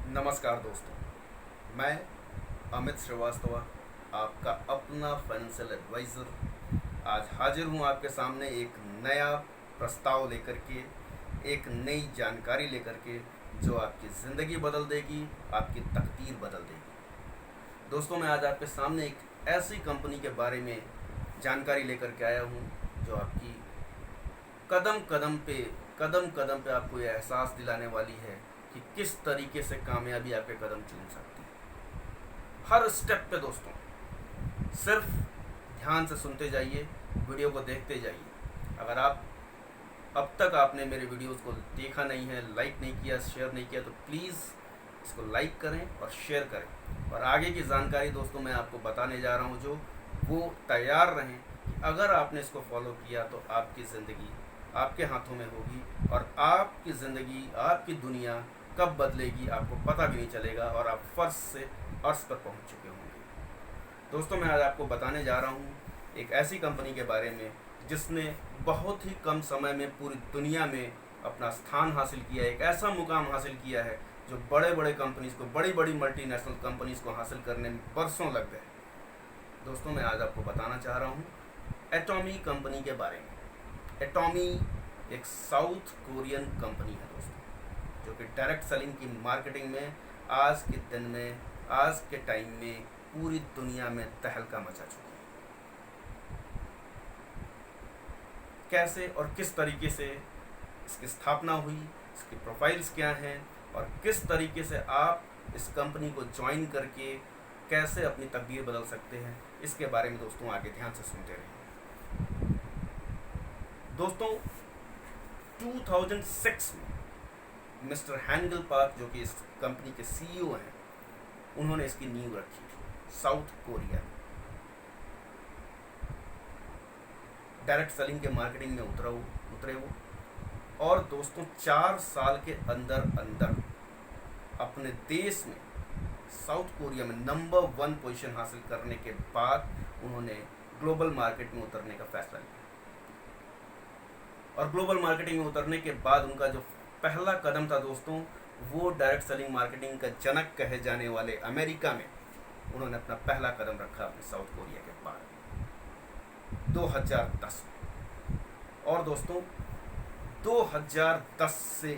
नमस्कार दोस्तों, मैं अमित श्रीवास्तव, आपका अपना फाइनेंशियल एडवाइज़र आज हाजिर हूँ आपके सामने एक नया प्रस्ताव लेकर के, एक नई जानकारी लेकर के जो आपकी ज़िंदगी बदल देगी, आपकी तकदीर बदल देगी। दोस्तों, मैं आज आपके सामने एक ऐसी कंपनी के बारे में जानकारी लेकर के आया हूँ जो आपकी कदम कदम पे आपको ये एहसास दिलाने वाली है कि किस तरीके से कामयाबी आपके कदम चूम सकती है। हर स्टेप पे दोस्तों सिर्फ ध्यान से सुनते जाइए, वीडियो को देखते जाइए। अगर आप अब तक आपने मेरे वीडियोस को देखा नहीं है, लाइक नहीं किया, शेयर नहीं किया, तो प्लीज़ इसको लाइक करें और शेयर करें। और आगे की जानकारी दोस्तों मैं आपको बताने जा रहा हूँ जो वो तैयार रहें कि अगर आपने इसको फॉलो किया तो आपकी ज़िंदगी आपके हाथों में होगी और आपकी ज़िंदगी, आपकी दुनिया कब बदलेगी आपको पता भी नहीं चलेगा और आप फर्श से अर्श पर पहुंच चुके होंगे। दोस्तों, मैं आज आपको बताने जा रहा हूं एक ऐसी कंपनी के बारे में जिसने बहुत ही कम समय में पूरी दुनिया में अपना स्थान हासिल किया है, एक ऐसा मुकाम हासिल किया है जो बड़े बड़े कंपनीज़ को, बड़ी बड़ी मल्टीनेशनल कंपनीज़ को हासिल करने में बरसों लग गए। दोस्तों, मैं आज आपको बताना चाह रहा हूँ एटॉमी कंपनी के बारे में। एटॉमी एक साउथ कोरियन कंपनी है दोस्तों, जो कि डायरेक्ट सेलिंग की मार्केटिंग में आज के दिन में, आज के टाइम में पूरी दुनिया में तहलका मचा चुकी है। कैसे और किस तरीके से इसकी स्थापना हुई, इसकी प्रोफाइल्स क्या हैं और किस तरीके से आप इस कंपनी को ज्वाइन करके कैसे अपनी तकदीर बदल सकते हैं, इसके बारे में दोस्तों आगे ध्यान से सुनते रहिए। दोस्तों, 2006 में मिस्टर हैंगल पार्क, जो कि इस कंपनी के सीईओ हैं, उन्होंने इसकी नींव रखी थी साउथ कोरिया में। डायरेक्ट सेलिंग के मार्केटिंग में उतरे वो और दोस्तों 4 साल के अंदर अंदर अपने देश में साउथ कोरिया में नंबर 1 पोजीशन हासिल करने के बाद उन्होंने ग्लोबल मार्केट में उतरने का फैसला लिया। और ग्लोबल मार्केटिंग में उतरने के बाद उनका जो पहला कदम था दोस्तों, वो डायरेक्ट सेलिंग मार्केटिंग का जनक कहे जाने वाले अमेरिका में उन्होंने अपना पहला कदम रखा अपने साउथ कोरिया के बाद 2010 में। और दोस्तों 2010 से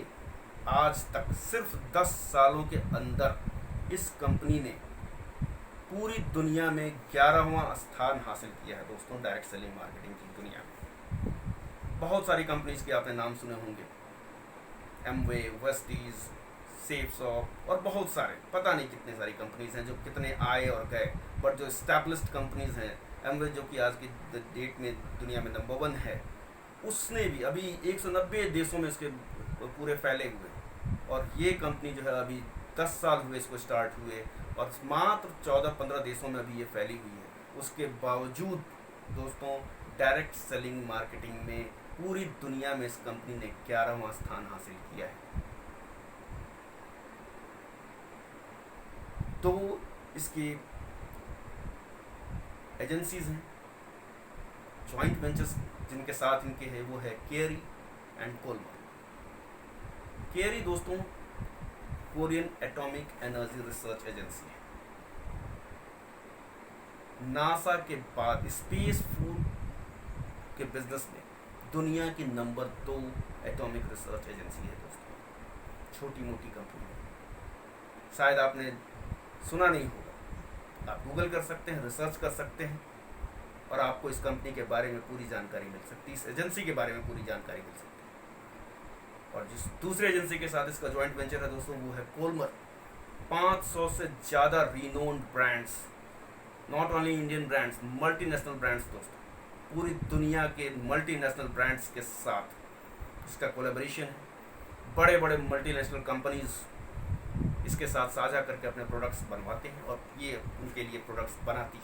आज तक सिर्फ 10 सालों के अंदर इस कंपनी ने पूरी दुनिया में 11वां स्थान हासिल किया है दोस्तों, डायरेक्ट सेलिंग मार्केटिंग की दुनिया में। बहुत सारी कंपनीज के आपने नाम सुने होंगे, एमवे, वेस्टीज, सेफसॉफ्ट और बहुत सारे, पता नहीं कितने सारी कंपनीज हैं जो कितने आए और गए। बट जो एस्टैब्लिश्ड कंपनीज हैं, एमवे जो कि आज की डेट में दुनिया में नंबर 1 है, उसने भी अभी 190 देशों में इसके पूरे फैले हुए। और ये कंपनी जो है अभी 10 साल हुए इसको स्टार्ट हुए और मात्र 14-15 देशों में अभी ये फैली हुई है। उसके बावजूद दोस्तों डायरेक्ट सेलिंग मार्केटिंग में पूरी दुनिया में इस कंपनी ने 11वां स्थान हासिल किया है। तो इसकी एजेंसीज हैं, जॉइंट वेंचर्स जिनके साथ इनके हैं, वो है केरी एंड कोलमर। केरी दोस्तों Korean atomic energy research agency है। नासा के बाद स्पेस फूड के बिजनेस में दुनिया की नंबर 2 एटॉमिक रिसर्च एजेंसी है दोस्तों। छोटी मोटी कंपनी है, शायद आपने सुना नहीं होगा। आप गूगल कर सकते हैं, रिसर्च कर सकते हैं और आपको इस कंपनी के बारे में पूरी जानकारी मिल सकती है, इस एजेंसी के बारे में पूरी जानकारी मिल सकती है। और जिस दूसरी एजेंसी के साथ इसका जॉइंट वेंचर है दोस्तों, वो है कोलमर। 500 से ज़्यादा renowned brands, not only Indian brands, multinational brands दोस्तों, पूरी दुनिया के मल्टीनेशनल ब्रांड्स के साथ इसका कोलैबोरेशन है। बड़े बड़े मल्टीनेशनल कंपनीज इसके साथ साझा करके अपने प्रोडक्ट्स बनवाते हैं और ये उनके लिए प्रोडक्ट्स बनाती है।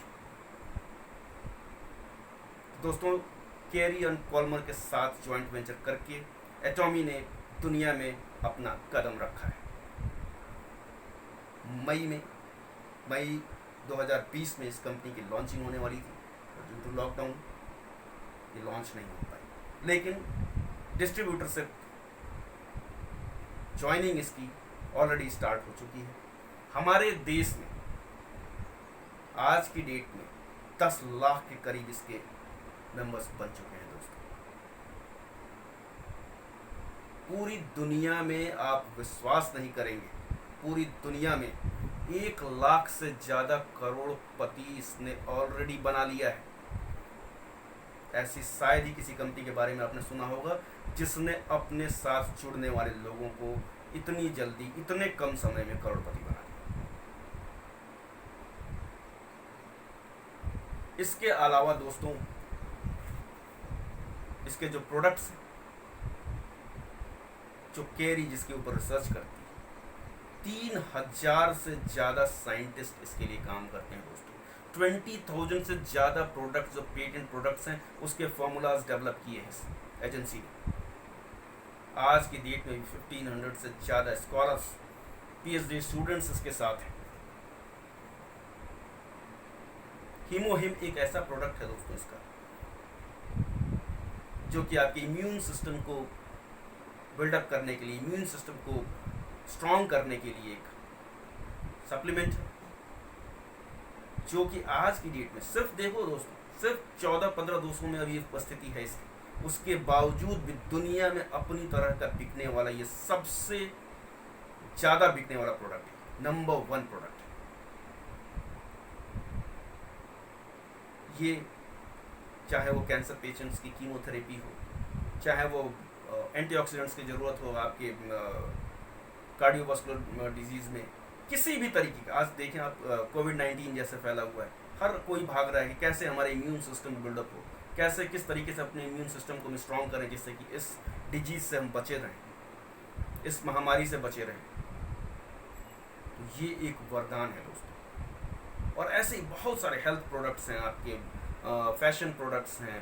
दोस्तों केरी एंड कोलमर के साथ जॉइंट वेंचर करके एटॉमी ने दुनिया में अपना कदम रखा है। मई 2020 में इस कंपनी की लॉन्चिंग होने वाली थी, ड्यू टू लॉकडाउन ये लॉन्च नहीं हो पाई। लेकिन डिस्ट्रीब्यूटरशिप ज्वाइनिंग इसकी ऑलरेडी स्टार्ट हो चुकी है। हमारे देश में आज की डेट में 10 लाख के करीब इसके मेंबर्स बन चुके हैं दोस्तों। पूरी दुनिया में आप विश्वास नहीं करेंगे, पूरी दुनिया में 1 लाख से ज़्यादा करोड़पति इसने ऑलरेडी बना लिया है। ऐसी शायद ही किसी कंपनी के बारे में आपने सुना होगा जिसने अपने साथ जुड़ने वाले लोगों को इतनी जल्दी, इतने कम समय में करोड़पति बना दिया। इसके अलावा दोस्तों इसके जो प्रोडक्ट्स हैं, जो केरी जिसके ऊपर रिसर्च करती है, 3000 से ज़्यादा साइंटिस्ट इसके लिए काम करते हैं दोस्तों। 20,000 से ज़्यादा प्रोडक्ट्स, जो पेटेंट प्रोडक्ट्स हैं, उसके फॉर्मूलाज डेवलप किए हैं इस एजेंसी ने। आज की डेट में 1500 से ज़्यादा स्कॉलर्स, पीएचडी स्टूडेंट्स इसके साथ हैं। हीमोहिम एक ऐसा प्रोडक्ट है दोस्तों इसका, जो कि आपके इम्यून सिस्टम को बिल्डअप करने के लिए, इम्यून सिस्टम को स्ट्रॉन्ग करने के लिए एक सप्लीमेंट है, जो कि आज की डेट में सिर्फ देखो दोस्तों, सिर्फ 14-15 देशों में अभी उपस्थिति है इसकी। उसके बावजूद भी दुनिया में अपनी तरह का बिकने वाला, ये सबसे ज़्यादा बिकने वाला प्रोडक्ट है, नंबर 1 प्रोडक्ट है ये। चाहे वो कैंसर पेशेंट्स की कीमोथेरेपी हो, चाहे वो एंटीऑक्सीडेंट्स की ज़रूरत हो आपके कार्डियोवास्कुलर डिजीज़ में, किसी भी तरीके का। आज देखें आप, कोविड-19 जैसे फैला हुआ है, हर कोई भाग रहा है कि कैसे हमारे इम्यून सिस्टम बिल्डअप हो, कैसे किस तरीके से अपने इम्यून सिस्टम को स्ट्रॉन्ग करें जिससे कि इस डिजीज़ से हम बचे रहें, इस महामारी से बचे रहें। तो ये एक वरदान है दोस्तों। और ऐसे ही बहुत सारे हेल्थ प्रोडक्ट्स हैं आपके, फैशन प्रोडक्ट्स हैं,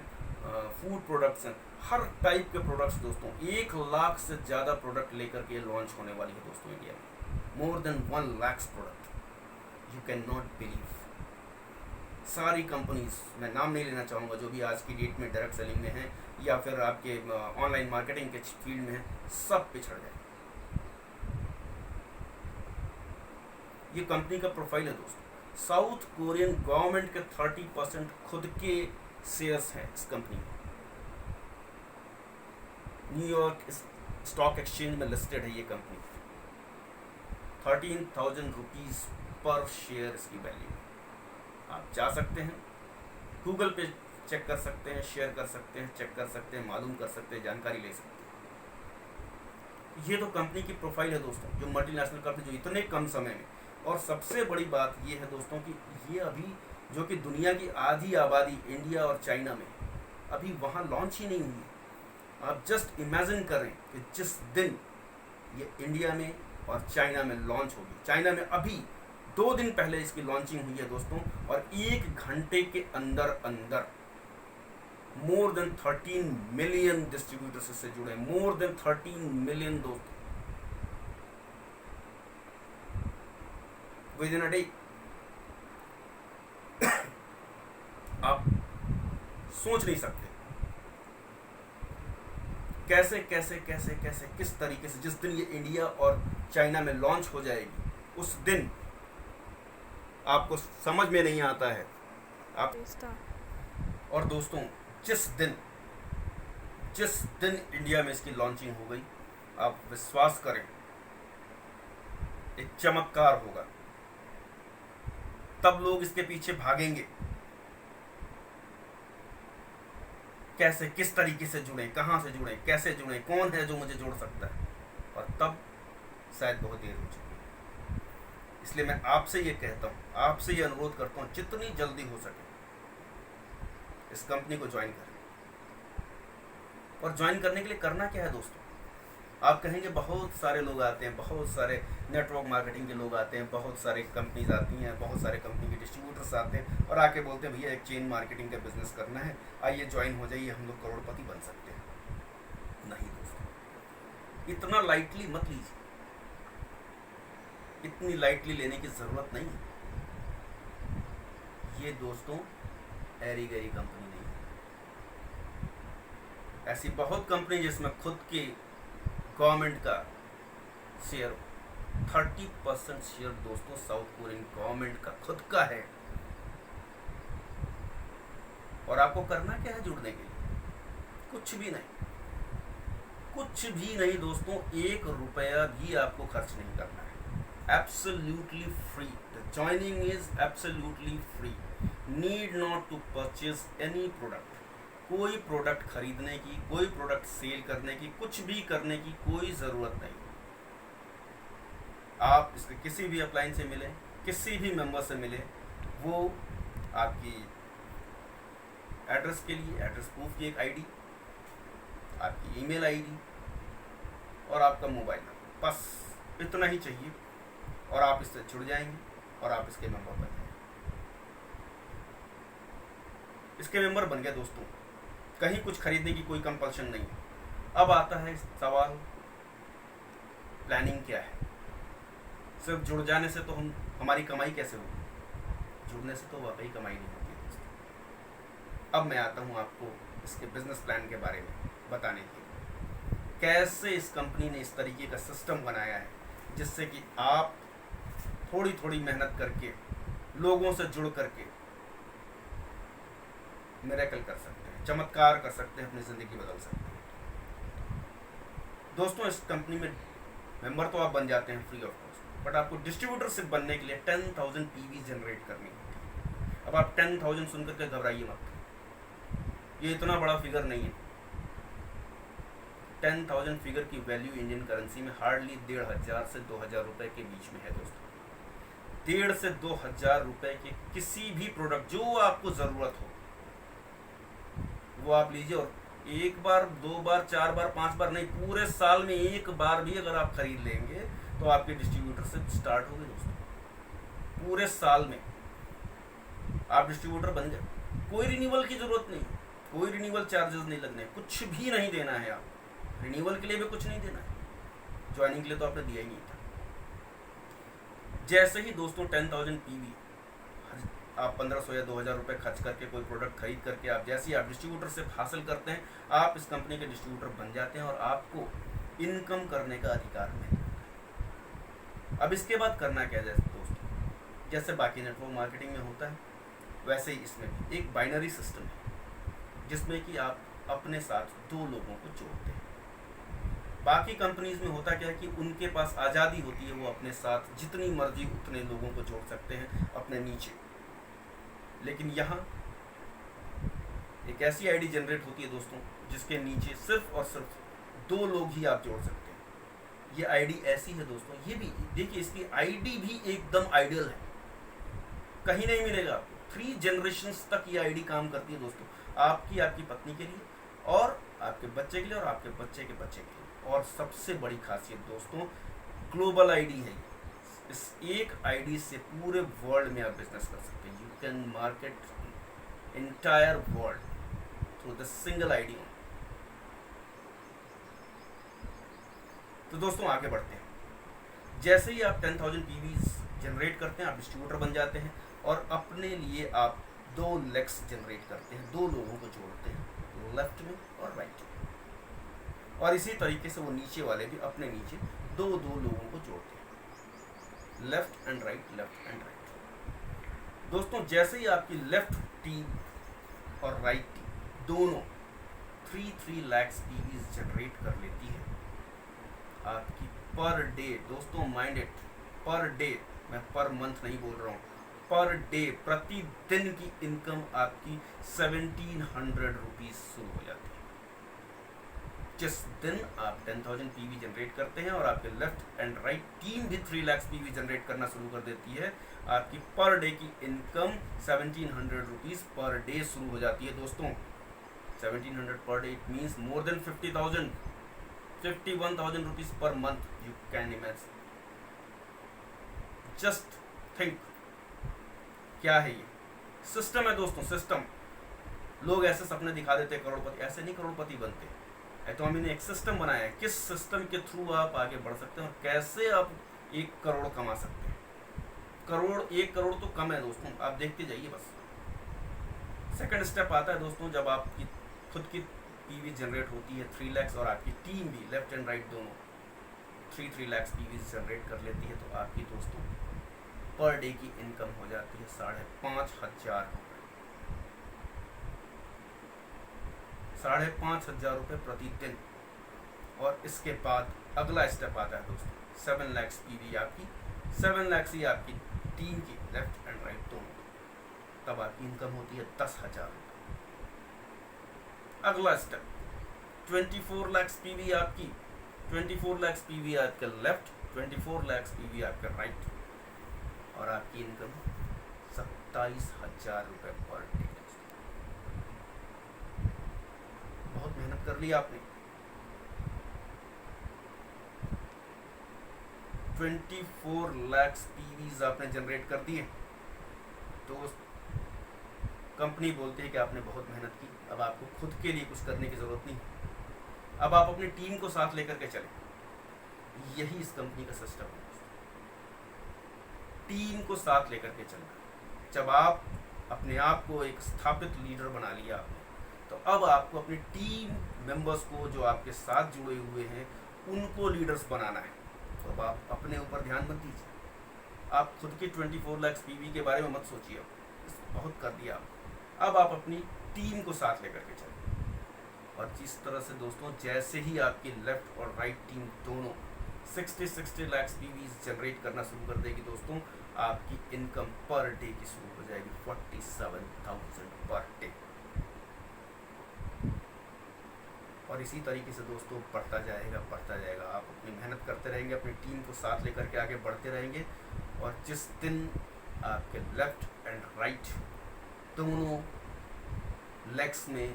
फूड प्रोडक्ट्स हैं, हर टाइप के प्रोडक्ट्स दोस्तों। 1 लाख से ज़्यादा प्रोडक्ट लेकर के लॉन्च होने वाली है दोस्तों इंडिया में। More than 1 lakh product, you can not believe. सारी कंपनीज, मैं नाम नहीं लेना चाहूँगा, जो भी आज की डेट में डायरेक्ट सेलिंग में हैं या फिर आपके ऑनलाइन मार्केटिंग के फील्ड में हैं, सब पिछड़ गए। ये कंपनी का प्रोफाइल है दोस्तों। साउथ कोरियन गवर्नमेंट के 30% खुद के शेयर्स हैं इस कंपनी में। न्यूयॉर्क स्टॉक एक्सचेंज में लिस्टेड है ये कंपनी। 13,000 रुपीज़ पर शेयर इसकी वैल्यू। आप जा सकते हैं, गूगल पे चेक कर सकते हैं, शेयर कर सकते हैं, चेक कर सकते हैं, मालूम कर सकते हैं, जानकारी ले सकते हैं। ये तो कंपनी की प्रोफाइल है दोस्तों, जो मल्टीनेशनल कंपनी, जो इतने कम समय में। और सबसे बड़ी बात ये है दोस्तों कि ये अभी, जो कि दुनिया की आधी आबादी इंडिया और चाइना में, अभी वहाँ लॉन्च ही नहीं हुई है। आप जस्ट इमेजिन करें कि जिस दिन ये इंडिया में और चाइना में लॉन्च होगी, चाइना में अभी 2 दिन पहले इसकी लॉन्चिंग हुई है दोस्तों, और 1 घंटे के अंदर अंदर मोर देन 13 मिलियन डिस्ट्रीब्यूटर्स इससे जुड़े, मोर देन 13 मिलियन दोस्तों, विद इन अ डे। आप सोच नहीं सकते कैसे कैसे कैसे कैसे किस तरीके से, जिस दिन ये इंडिया और चाइना में लॉन्च हो जाएगी, उस दिन आपको समझ में नहीं आता है आप। और दोस्तों, जिस दिन इंडिया में इसकी लॉन्चिंग हो गई, आप विश्वास करें, एक चमत्कार होगा। तब लोग इसके पीछे भागेंगे, कैसे, किस तरीके से जुड़े, कहाँ से जुड़े, कैसे जुड़े, कौन है जो मुझे जोड़ सकता है। और तब शायद बहुत देर हो चुकी है। इसलिए मैं आपसे ये कहता हूँ, आपसे ये अनुरोध करता हूँ, जितनी जल्दी हो सके इस कंपनी को ज्वाइन करें। और ज्वाइन करने के लिए करना क्या है दोस्तों? आप कहेंगे बहुत सारे लोग आते हैं, बहुत सारे नेटवर्क मार्केटिंग के लोग आते हैं, बहुत सारे कंपनीज आती हैं, बहुत सारे कंपनी के डिस्ट्रीब्यूटर्स आते हैं और आके बोलते हैं भैया एक चेन मार्केटिंग का बिजनेस करना है, आइए ज्वाइन हो जाइए, हम लोग करोड़पति बन सकते हैं। नहीं दोस्तों, इतना लाइटली मत लीजिए, इतनी लाइटली लेने की ज़रूरत नहीं है। ये दोस्तों ऐरी गैरी कंपनी नहीं है। ऐसी बहुत कंपनी जिसमें खुद की गवर्नमेंट का शेयर हो, 30% शेयर दोस्तों साउथ कोरियन गवर्नमेंट का खुद का है। और आपको करना क्या है जुड़ने के लिए? कुछ भी नहीं, कुछ भी नहीं दोस्तों, 1 रुपया भी आपको खर्च नहीं करना है। Absolutely free. The joining is absolutely free. Need not to purchase any product. कोई प्रोडक्ट खरीदने की, कोई प्रोडक्ट सेल करने की, कुछ भी करने की कोई ज़रूरत नहीं। आप इसके किसी भी अपलाइन से मिले, किसी भी मेंबर से मिले, वो आपकी एड्रेस के लिए एड्रेस प्रूफ की एक आईडी, आपकी ईमेल आईडी और आपका मोबाइल नंबर, बस इतना ही चाहिए और आप इससे जुड़ जाएंगे और आप इसके मेंबर बन जाएंगे। इसके मेंबर बन गए दोस्तों, कहीं कुछ खरीदने की कोई कंपल्शन नहीं है। अब आता है सवाल, प्लानिंग क्या है? सिर्फ जुड़ जाने से तो हमारी कमाई कैसे होगी? जुड़ने से तो वाकई कमाई नहीं होती है दोस्तों। अब मैं आता हूँ आपको इसके बिजनेस प्लान के बारे में बताने के लिए। कैसे इस कंपनी ने इस तरीके का सिस्टम बनाया है जिससे कि आप थोड़ी थोड़ी मेहनत करके, लोगों से जुड़ करके मिरेकल कर सकते हैं, चमत्कार कर सकते हैं, अपनी ज़िंदगी बदल सकते हैं। दोस्तों इस कंपनी में मेंबर तो आप बन जाते हैं फ्री ऑफ कॉस्ट, बट आपको डिस्ट्रीब्यूटरशिप बनने के लिए 10,000 पीवी जनरेट करनी होती है। अब आप 10,000 सुनकर के घबराइए मत, ये इतना बड़ा फिगर नहीं है। 10,000 फिगर की वैल्यू इंडियन करेंसी में हार्डली 1,500 से 2,000 रुपए के बीच में है दोस्तों। 1,500 से 2,000 रुपए के किसी भी प्रोडक्ट जो आपको ज़रूरत हो वो आप लीजिए, और 1 बार 2 बार 4 बार 5 बार नहीं, पूरे साल में 1 बार भी अगर आप खरीद लेंगे तो आपकी डिस्ट्रीब्यूटरशिप स्टार्ट होगी दोस्तों। पूरे साल में आप डिस्ट्रीब्यूटर बन गए, कोई रिन्यूअल की जरूरत नहीं, कोई रिन्यूअल चार्जेस नहीं लगने, कुछ भी नहीं देना है। आप रिन्यूअल के लिए भी कुछ नहीं देना है, ज्वाइनिंग के लिए तो आपने दिया ही नहीं था। जैसे ही दोस्तों 10,000 पीवी आप 1,500 या 2,000 रुपये खर्च करके कोई प्रोडक्ट खरीद करके आप जैसे ही आप डिस्ट्रीब्यूटरशिप हासिल करते हैं, आप इस कंपनी के डिस्ट्रीब्यूटर बन जाते हैं और आपको इनकम करने का अधिकार मिलता है। अब इसके बाद करना क्या है दोस्तों? जैसे बाकी नेटवर्क मार्केटिंग में होता है वैसे ही इसमें भी एक बाइनरी सिस्टम है जिसमें कि आप अपने साथ 2 लोगों को जोड़ते हैं। बाकी कंपनीज में होता क्या है कि उनके पास आज़ादी होती है, वो अपने साथ जितनी मर्जी उतने लोगों को जोड़ सकते हैं अपने नीचे। लेकिन यहाँ एक ऐसी आईडी जनरेट होती है दोस्तों जिसके नीचे सिर्फ और सिर्फ 2 लोग ही आप जोड़ सकते हैं। ये आईडी ऐसी है दोस्तों, ये भी देखिए, इसकी आईडी भी एकदम आइडियल है, कहीं नहीं मिलेगा आपको। 3 जनरेशंस तक ये आईडी काम करती है दोस्तों, आपकी, आपकी पत्नी के लिए और आपके बच्चे के लिए और आपके बच्चे के बच्चे के लिए। और सबसे बड़ी खासियत दोस्तों, ग्लोबल आईडी है। इस एक आईडी से पूरे वर्ल्ड में आप बिजनेस कर सकते हैं। You can market entire world through the single ID. तो दोस्तों आगे बढ़ते हैं। जैसे ही आप 10,000 पीवीज जनरेट करते हैं, आप डिस्ट्रीब्यूटर बन जाते हैं और अपने लिए आप 2 लेग्स जनरेट करते हैं, 2 लोगों को जोड़ते हैं, लेफ्ट में और राइट में। और इसी तरीके से वो नीचे वाले भी अपने नीचे 2 लोगों को जोड़ते हैं, left and right, left and right. दोस्तों जैसे ही आपकी लेफ्ट टीम और राइट टीम दोनों 3 लाख पीवीज जनरेट कर लेती है, आपकी पर डे, दोस्तों माइंड इट, पर डे, मैं पर मंथ नहीं बोल रहा हूँ, पर डे, प्रतिदिन की इनकम आपकी 1,700 रुपीज़ शुरू हो जाती है। जिस दिन आप 10,000 पीवी जनरेट करते हैं और आपके लेफ्ट एंड राइट टीम भी 3 लाख पीवी जनरेट करना शुरू कर देती है, आपकी पर डे की इनकम 1,700 रुपीज़ पर डे शुरू हो जाती है दोस्तों। 1,700 per day, it means more than 50,000, 51,000 rupees per month. You can imagine, just think, क्या है ये सिस्टम है दोस्तों, सिस्टम। लोग ऐसे सपने दिखा देते हैं करोड़पति, ऐसे नहीं करोड़पति बनते। तो हमने एक सिस्टम बनाया है, किस सिस्टम के थ्रू आप आगे बढ़ सकते हैं और कैसे आप 1 करोड़ कमा सकते हैं। 1 करोड़ तो कम है दोस्तों, आप देखते जाइए बस। सेकंड स्टेप आता है दोस्तों, जब आपकी खुद की पीवी जनरेट होती है 3 लाख और आपकी टीम भी लेफ्ट एंड राइट दोनों 3 लाख पीवी जनरेट कर लेती है, तो आपकी दोस्तों पर डे की इनकम हो जाती है 5,500 ₹5,500 प्रतिदिन। और इसके बाद अगला स्टेप आता है दोस्तों 7 लाख पीवी आपकी, 7 लाख से आपकी टीम की लेफ्ट एंड राइट दोनों, तब आपकी इनकम होती है 10,000 रुपये। अगला स्टेप 24 लाख पीवी आपकी, 24 लाख पीवी आपके लेफ्ट, 24 लाख पीवी आपके राइट, और आपकी इनकम 27,000 रुपये पर डे। बहुत मेहनत कर ली आपने, 24 लाख पीवीज आपने जनरेट कर दिए। तो कंपनी बोलती है कि आपने बहुत मेहनत की, अब आपको खुद के लिए कुछ करने की जरूरत नहीं, अब आप अपनी टीम को साथ लेकर के चलें। यही इस कंपनी का सिस्टम है, टीम को साथ लेकर के चलना। जब आप अपने आप को एक स्थापित लीडर बना लिया आपने, तो अब आपको अपनी टीम मेंबर्स को जो आपके साथ जुड़े हुए हैं उनको लीडर्स बनाना है। तो अब आप अपने ऊपर ध्यान मत दीजिए, आप खुद के 24 लाख पीवी के बारे में मत सोचिए, बहुत कर दिया अब आप अपनी टीम को साथ लेकर के चलें। और जिस तरह से दोस्तों जैसे ही आपकी लेफ्ट और राइट टीम दोनों 60 लाख पीवी जनरेट करना शुरू कर देगी दोस्तों, आपकी इनकम पर डे की शुरू हो जाएगी 47,000 पर डे। और इसी तरीके से दोस्तों बढ़ता जाएगा। आप अपनी मेहनत करते रहेंगे, अपनी टीम को साथ लेकर के आगे बढ़ते रहेंगे, और जिस दिन आपके लेफ्ट एंड राइट दोनों लेग्स में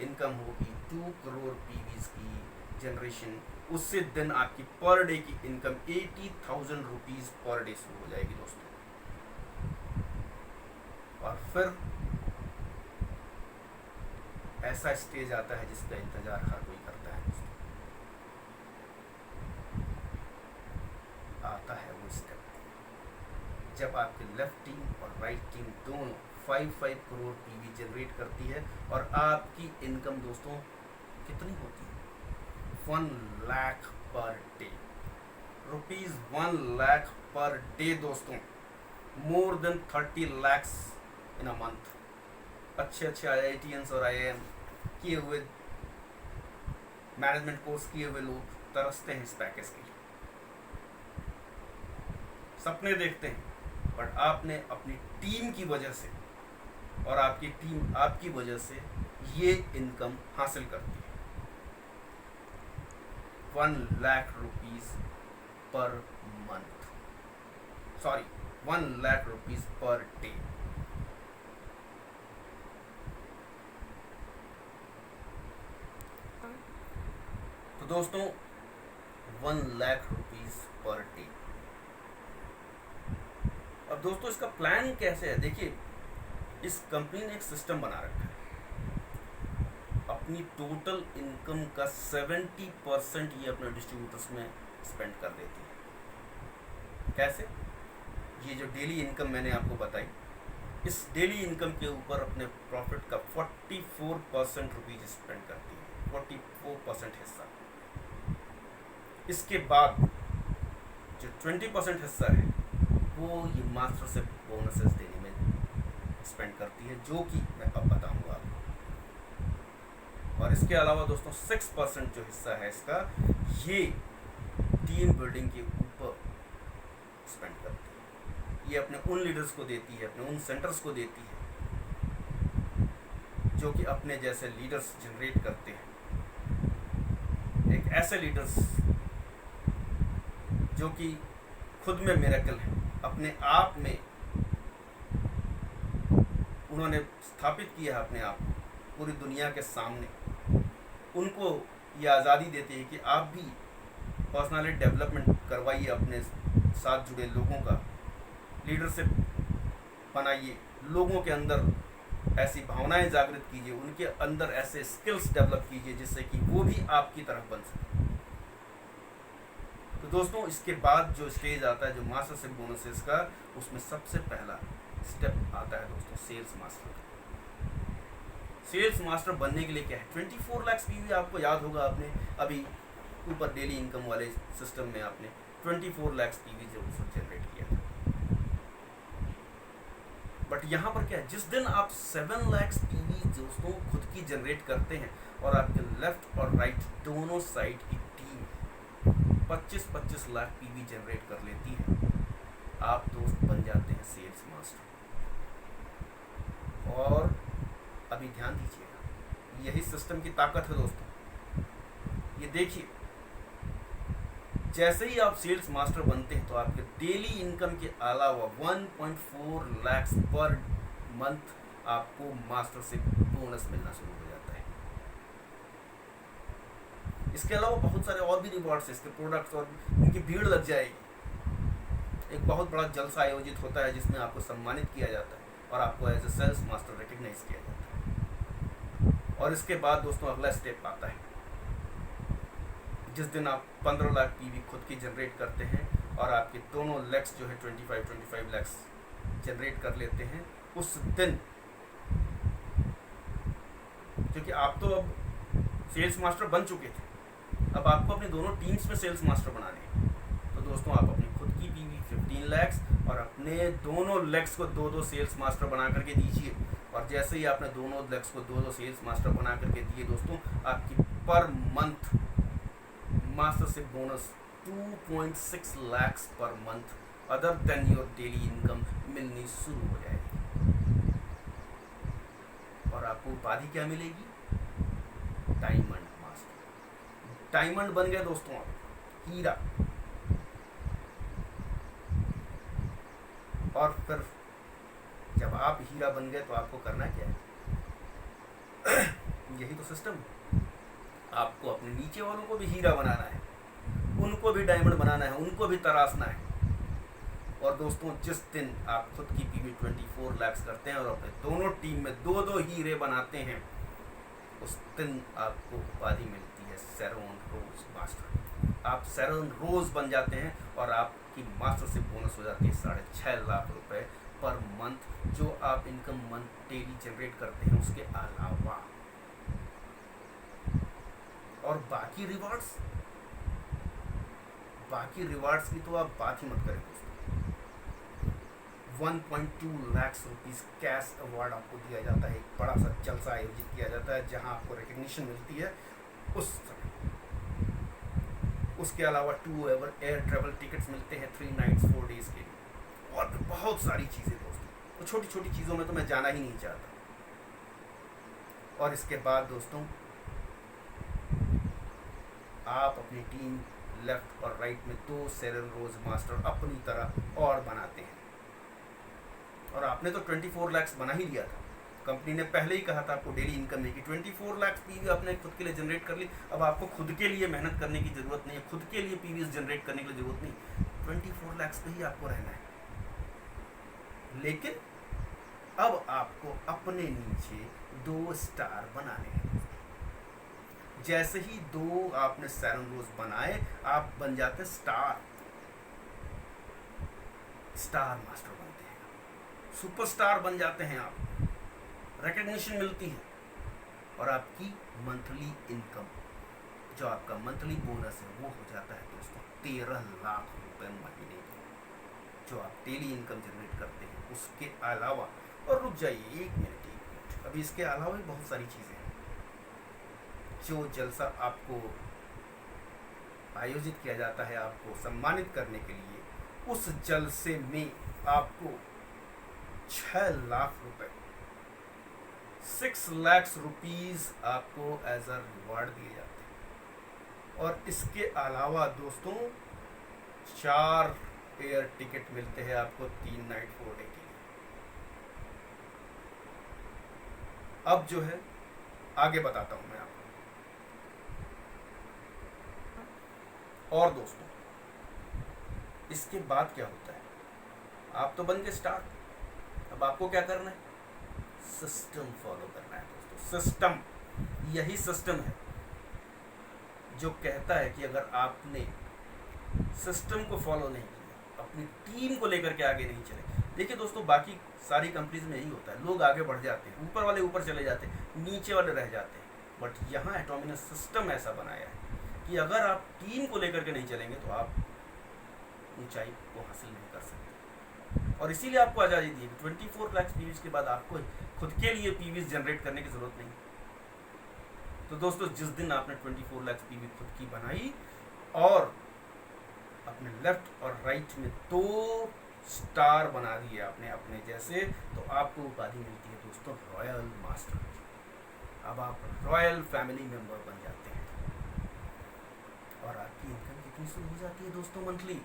इनकम होगी 2 करोड़ पीवीज की जनरेशन, उससे दिन आपकी पर डे की इनकम 80,000 रुपीज़ पर डे शुरू हो जाएगी दोस्तों। और फिर ऐसा स्टेज आता है जिसका इंतजार हर कोई करता है दोस्तों, आता है वो स्टेप जब आपकी लेफ्ट टीम और राइट टीम दोनों 5 करोड़ पीवी जनरेट करती है, और आपकी इनकम दोस्तों कितनी होती है 1 lakh per day, ₹1 lakh per day दोस्तों, more than 30 lakhs in a month. अच्छे IITians और IIM किए हुए, मैनेजमेंट कोर्स किए हुए लोग तरसते हैं इस पैकेज के लिए, सपने देखते हैं, बट आपने अपनी टीम की वजह से और आपकी टीम आपकी वजह से ये इनकम हासिल करती है 1 lakh rupees per month, 1 lakh rupees per day. तो दोस्तों 1 लाख रुपीज पर डे। अब दोस्तों इसका प्लान कैसे है, देखिए इस कंपनी ने एक सिस्टम बना रखा है, अपनी टोटल इनकम का 70% ये अपने डिस्ट्रीब्यूटर्स में स्पेंड कर देती है। कैसे? ये जो डेली इनकम मैंने आपको बताई, इस डेली इनकम के ऊपर अपने प्रॉफिट का 44% रुपीज स्पेंड करती है, 44% हिस्सा। इसके बाद जो 20% हिस्सा है वो ये मास्टर से बोनसेस देने में स्पेंड करती है, जो कि मैं अब बताऊंगा आपको। और इसके अलावा दोस्तों 6% जो हिस्सा है इसका, ये टीम बिल्डिंग के ऊपर स्पेंड करती है। ये अपने उन लीडर्स को देती है, अपने उन सेंटर्स को देती है जो कि अपने जैसे लीडर्स जनरेट करते हैं। एक ऐसे लीडर्स जो कि खुद में मिरेकल है, अपने आप में उन्होंने स्थापित किया है अपने आप को पूरी दुनिया के सामने। उनको ये आज़ादी देती है कि आप भी पर्सनालिटी डेवलपमेंट करवाइए, अपने साथ जुड़े लोगों का लीडरशिप बनाइए, लोगों के अंदर ऐसी भावनाएं जागृत कीजिए, उनके अंदर ऐसे स्किल्स डेवलप कीजिए जिससे कि वो भी आपकी तरफ बन सके। तो दोस्तों इसके बाद जो स्टेज आता है, जो मास्टर से बोनसेस का, उसमें सबसे पहला स्टेप आता है दोस्तों सेल्स मास्टर। सेल्स मास्टर बनने के लिए क्या है, 24 लाख पीवी आपको याद होगा, आपने अभी ऊपर डेली इनकम वाले सिस्टम में आपने 24 लाख पीवी जो जनरेट किया था। बट यहाँ पर क्या है, जिस दिन आप 7 लाख पीवी दोस्तों खुद की जनरेट करते हैं और आपके लेफ्ट और राइट दोनों साइड की टीम 25-25 लाख पीवी जनरेट कर लेती है, आप दोस्त बन जाते हैं सेल्स मास्टर। और अभी ध्यान दीजिएगा, यही सिस्टम की ताकत है दोस्तों। ये देखिए, जैसे ही आप सेल्स मास्टर बनते हैं तो आपके डेली इनकम के अलावा 1.4 लाख पर मंथ आपको मास्टर से बोनस मिलना शुरू हो जाता है। इसके अलावा बहुत सारे और भी रिवॉर्ड्स हैं, इसके प्रोडक्ट्स और इनकी भीड़ लग जाएगी। एक बहुत बड़ा जलसा आयोजित होता है जिसमें आपको सम्मानित किया जाता है और आपको as a sales master recognise किया जाता है। और इसके बाद दोस्तों अगला स्टेप आता है, जिस दिन आप 15 लाख पीवी खुद की जनरेट करते हैं और आपके दोनों लेग्स जो है 25 लाख जनरेट कर लेते हैं, उस दिन, क्योंकि आप तो अब सेल्स मास्टर बन चुके थे, अब आपको अपने दोनों टीम्स में सेल्स मास्टर बनाने हैं। तो दोस्तों आप अपनी खुद की पीवी 15 लाख और अपने दोनों लेग्स को 2-2 सेल्स मास्टर बना करके दीजिए। और जैसे ही आपने दोनों लेग्स को 2-2 सेल्स मास्टर बना करके दिए दोस्तों, आपकी पर मंथ मास्टर से bonus 2.6 lakh per month other than your daily income मिलनी शुरू हो जाएगी। और आपको उपाधि क्या मिलेगी? Diamond master. डायमंड बन गए दोस्तों आप, हीरा। और फिर जब आप हीरा बन गए तो आपको करना क्या है? यही तो सिस्टम है। आपको अपने नीचे वालों को भी हीरा बनाना है, उनको भी डायमंड बनाना है, उनको भी तराशना है। और दोस्तों जिस दिन आप खुद की पीवी 24 लाख करते हैं और अपने दोनों टीम में 2-2 हीरे बनाते हैं, उस दिन आपको उपाधि मिलती है सैरोन रोज मास्टर। आप सैरोन रोज बन जाते हैं और आपकी मास्टर से बोनस हो जाती है 6.5 लाख रुपए पर मंथ, जो आप इनकम मंथ डेली जनरेट करते हैं उसके अलावा। और बाकी रिवार्ड्स की तो आप बात ही मत करें दोस्तों। 1.2 लाख रुपीज कैश अवार्ड आपको दिया जाता है, एक बड़ा सा जलसा आयोजित किया जाता है जहां आपको रिकग्निशन मिलती है उस समय। उसके अलावा 2 एयर ट्रेवल टिकट्स मिलते हैं 3 नाइट्स 4 डेज के लिए, और भी बहुत सारी चीज़ें दोस्तों। तो छोटी छोटी चीज़ों में तो मैं जाना ही नहीं चाहता। और इसके बाद दोस्तों आप अपनी टीम लेफ्ट और राइट में 2 सैरोन रोज मास्टर अपनी तरह और बनाते हैं। और आपने तो 24 लाख बना ही लिया था, कंपनी ने पहले ही कहा था आपको डेली इनकम देगी। 24 लाख पीवी आपने खुद के लिए जनरेट कर ली। अब आपको खुद के लिए मेहनत करने की ज़रूरत नहीं है, खुद के लिए पीवी जनरेट करने की ज़रूरत नहीं। 24 लाख पे ही आपको रहना है। लेकिन अब आपको अपने नीचे 2 स्टार बनाने हैं। जैसे ही 2 आपने सैरोन रोज बनाए, आप बन जाते स्टार मास्टर बनते हैं, सुपरस्टार बन जाते हैं आप। रिकग्निशन मिलती है और आपकी मंथली इनकम, जो आपका मंथली बोनस है, वो हो जाता है दोस्तों 13 लाख रुपए महीने की, जो आप डेली इनकम जनरेट करते हैं। उसके अलावा, और रुक जाइए एक मिनट, अभी इसके अलावा भी बहुत सारी चीज़ें हैं। जो जलसा आपको आयोजित किया जाता है आपको सम्मानित करने के लिए, उस जलसे में आपको 6 लाख रुपए 6 लाख रुपीज आपको एज अ रिवार्ड दिए जाते हैं। और इसके अलावा दोस्तों 4 एयर टिकट मिलते हैं आपको 3 नाइट 4 डे के लिए। अब जो है आगे बताता हूं मैं आपको। और दोस्तों इसके बाद क्या होता है, आप तो बन गए स्टार। अब आपको क्या करना है? सिस्टम फॉलो करना है दोस्तों। सिस्टम, यही सिस्टम है जो कहता है कि अगर आपने सिस्टम को फॉलो नहीं किया, अपनी टीम को लेकर के आगे नहीं चले। देखिए दोस्तों, बाकी सारी कंपनीज में यही होता है, लोग आगे बढ़ जाते हैं, ऊपर वाले ऊपर चले जाते हैं, नीचे वाले रह जाते हैं। बट यहाँ एटॉमी ने सिस्टम ऐसा बनाया है कि अगर आप टीम को लेकर के नहीं चलेंगे तो आप ऊंचाई को हासिल नहीं कर सकते। और इसीलिए आपको आज़ादी दी 24 लाख पीवीज के बाद आपको खुद के लिए पीवीज जनरेट करने की ज़रूरत नहीं। तो दोस्तों जिस दिन आपने 24 लाख पीवी खुद की बनाई और अपने लेफ्ट और राइट में 2 स्टार बना दिए आपने अपने जैसे, तो आपको उपाधि मिलती है दोस्तों रॉयल मास्टर। अब आप रॉयल फैमिली मेंबर बन जाते हैं और आपकी इनकम कितनी शुरू हो जाती है दोस्तों मंथली,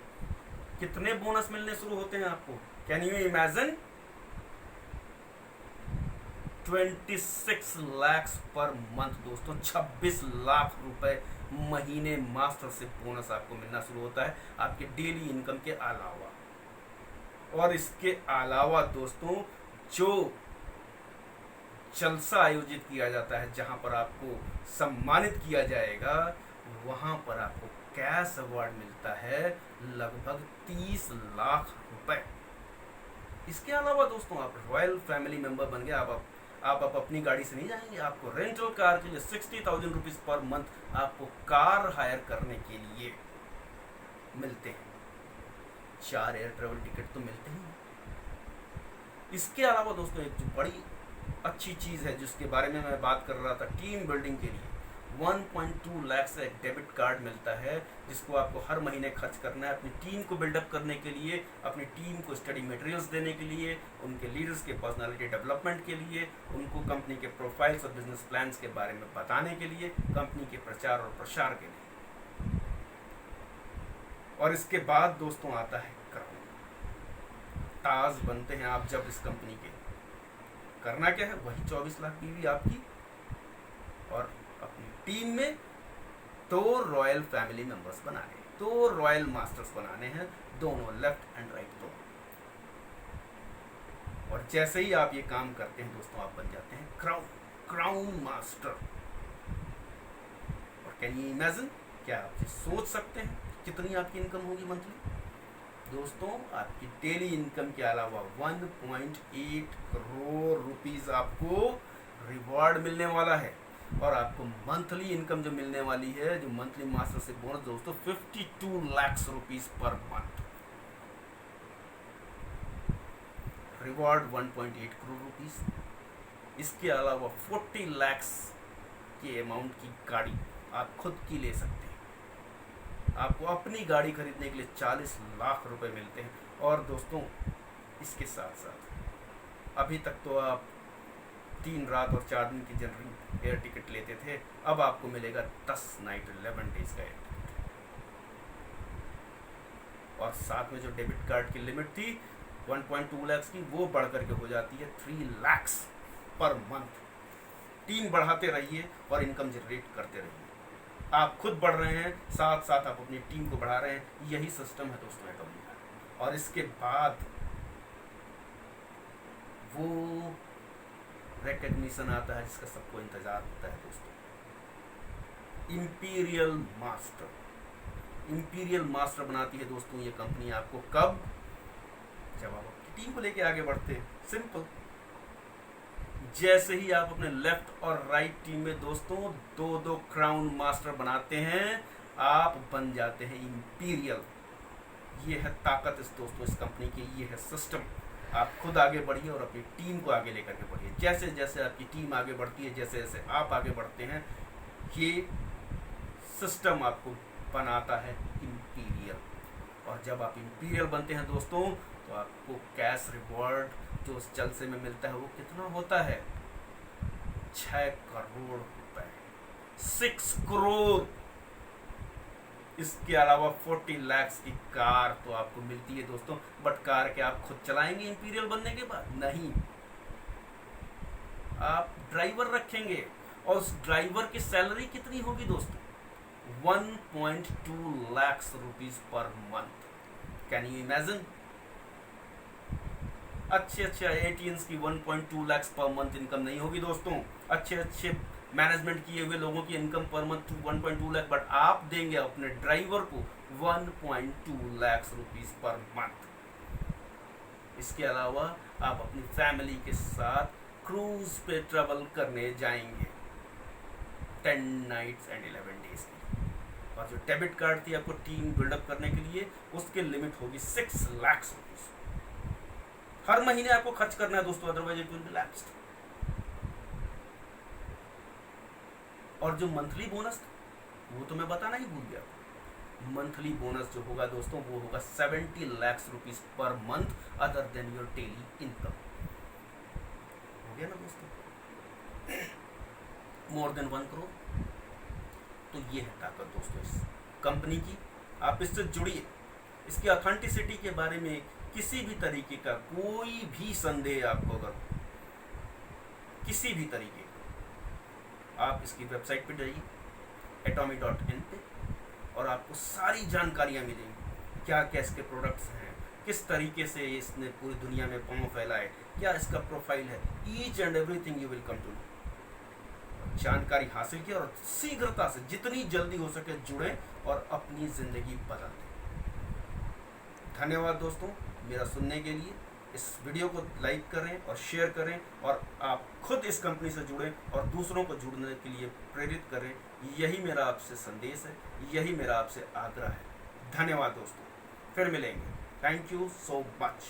कितने बोनस मिलने शुरू होते हैं आपको। Can you imagine 26 lakh per month दोस्तों, 26 लाख रुपए महीने मास्टर से बोनस आपको मिलना शुरू होता है आपके डेली इनकम के अलावा। और इसके अलावा दोस्तों जो जलसा आयोजित किया जाता है जहां पर आपको सम्मानित किया जाएगा, वहां पर आपको कैश अवार्ड मिलता है लगभग 30 लाख रुपए। इसके अलावा दोस्तों आप रॉयल फैमिली मेंबर बन गए, आप अपनी गाड़ी से नहीं जाएंगे, आपको रेंटल कार के लिए 60,000 रुपीज पर मंथ आपको कार हायर करने के लिए मिलते हैं। 4 एयर ट्रेवल टिकट तो मिलते हैं। इसके अलावा दोस्तों एक जो बड़ी अच्छी चीज़ है जिसके बारे में मैं बात कर रहा था, टीम बिल्डिंग के लिए 1.2 लाख से एक डेबिट कार्ड मिलता है जिसको आपको हर महीने खर्च करना है अपनी टीम को बिल्डअप करने के लिए, अपनी टीम को स्टडी मटेरियल्स देने के लिए, उनके लीडर्स के पर्सनालिटी डेवलपमेंट के लिए, उनको कंपनी के प्रोफाइल्स और बिजनेस प्लान्स के बारे में बताने के लिए, कंपनी के प्रचार और प्रसार के लिए। और इसके बाद दोस्तों आता है क्राउन। ताज बनते हैं आप जब इस कंपनी के। करना क्या है, वही 24 लाख पीवी आपकी और अपनी टीम में 2 रॉयल फैमिली मेंबर्स बनाने, 2 रॉयल मास्टर्स बनाने हैं, दोनों लेफ्ट एंड राइट दोनों। और जैसे ही आप ये काम करते हैं दोस्तों आप बन जाते हैं क्राउन मास्टर। और कैन यू इमेजिन, क्या आप ये सोच सकते हैं कितनी आपकी इनकम होगी मंथली? दोस्तों आपकी डेली इनकम के अलावा 1.8 करोड़ रुपीस आपको रिवॉर्ड मिलने वाला है। और आपको मंथली इनकम जो मिलने वाली है, जो मंथली मास्टर से बोनस दोस्तों 52 lakh rupees per month. Reward 1.8 crore rupees. इसके अलावा 40 लाख के अमाउंट की गाड़ी आप खुद की ले सकते हैं। आपको अपनी गाड़ी खरीदने के लिए 40 लाख रुपए मिलते हैं। और दोस्तों इसके साथ साथ अभी तक तो आप 3 रात और 4 दिन की जनरल एयर टिकट लेते थे, अब आपको मिलेगा 10 नाइट 11 डेज का एयर टिकट। और साथ में जो डेबिट कार्ड की लिमिट थी 1.2 लाख की, वो बढ़ करके हो जाती है 3 लाख पर मंथ। टीम बढ़ाते रहिए और इनकम जनरेट करते रहिए। आप खुद बढ़ रहे हैं, साथ साथ आप अपनी टीम को बढ़ा रहे हैं। यही सिस्टम है दोस्तों एटॉमी का। और इसके बाद वो रिकग्निशन आता है जिसका सबको इंतजार होता है दोस्तों, इंपीरियल मास्टर। इंपीरियल मास्टर बनाती है दोस्तों ये कंपनी आपको। कब? जब आप अपनी टीम को लेके आगे बढ़ते हैं। सिंपल। जैसे ही आप अपने लेफ्ट और राइट टीम में दोस्तों 2-2 क्राउन मास्टर बनाते हैं, आप बन जाते हैं इंपीरियल। ये है ताकत इस दोस्तों इस कंपनी की, ये है सिस्टम। आप खुद आगे बढ़िए और अपनी टीम को आगे लेकर के बढ़िए। जैसे जैसे आपकी टीम आगे बढ़ती है, जैसे जैसे आप आगे बढ़ते हैं, ये सिस्टम आपको बनाता है इंपीरियल। और जब आप इंपीरियल बनते हैं दोस्तों तो आपको कैश रिवॉर्ड जो उस जलसे में मिलता है वो कितना होता है? 6 करोड़ रुपए, 6 करोड़। इसके अलावा 40 लाख की कार तो आपको मिलती है दोस्तों। बट कार के आप खुद चलाएंगे इंपीरियल बनने के बाद? नहीं, आप ड्राइवर रखेंगे। और उस ड्राइवर की सैलरी कितनी होगी दोस्तों? 1.2 lakh rupees per month. Can you imagine? अच्छे एटीएंस की 1.2 लाख पर मंथ इनकम नहीं होगी दोस्तों। अच्छे मैनेजमेंट किए हुए लोगों की income per month 1.2 lakh, but आप देंगे अपने ड्राइवर को 1.2 लाख रुपीस पर मंथ। इसके अलावा आप अपनी फैमिली के साथ क्रूज पे ट्रेवल करने जाएंगे 10 नाइट्स एंड 11 डेज की। और जो डेबिट कार्ड थी आपको टीम बिल्डअप करने के लिए, उसकी लिमिट होगी 6 लाख रुपीज। हर महीने आपको खर्च करना है दोस्तों, otherwise it will be lapsed. और जो मंथली बोनस वो तो मैं बताना ही भूल गया। मंथली बोनस जो होगा दोस्तों वो होगा 70 lakh rupees per month other than your daily income. हो गया ना दोस्तों, मोर देन 1 करोड़। तो ये है ताकत दोस्तों इस कंपनी की। आप इससे जुड़िए। इसकी ऑथेंटिसिटी के बारे में किसी भी तरीके का कोई भी संदेह आपको अगर किसी भी तरीके का, आप इसकी वेबसाइट पे जाइए atomy.in पे, और आपको सारी जानकारियाँ मिलेंगी। क्या क्या इसके प्रोडक्ट्स हैं, किस तरीके से इसने पूरी दुनिया में पाँव फैला है, क्या इसका प्रोफाइल है, each and everything you will come to know. जानकारी हासिल की और शीघ्रता से जितनी जल्दी हो सके जुड़े और अपनी ज़िंदगी बदल दें। धन्यवाद दोस्तों मेरा सुनने के लिए। इस वीडियो को लाइक करें और शेयर करें, और आप खुद इस कंपनी से जुड़ें और दूसरों को जुड़ने के लिए प्रेरित करें। यही मेरा आपसे संदेश है, यही मेरा आपसे आग्रह है। धन्यवाद दोस्तों, फिर मिलेंगे। Thank you so much.